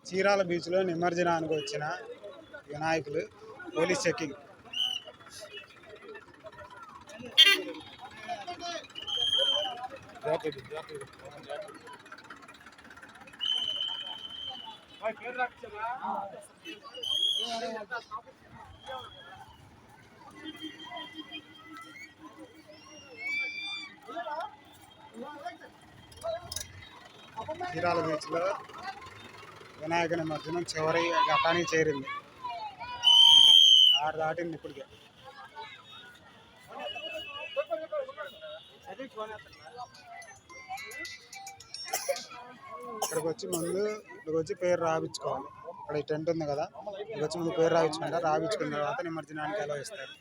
చీరాల బీచ్లో నిమజ్జనానికి వచ్చిన వినాయకులు పోలీస్ చెకింగ్. చీరాల బీచ్లో వినాయక నిమజ్జనం చివరి ఘట్టానికి చేరింది. 6 దాటింది ఇప్పటికే. ఇక్కడికి వచ్చి పేరు రాయించుకోవాలి. ఇక్కడ ఈ టెంట్ ఉంది కదా, ఇక్కడికి వచ్చి ముందు పేరు రాయించుకుంటారు. రాయించుకున్న తర్వాత నిమజ్జనానికి ఎలా ఇస్తారు.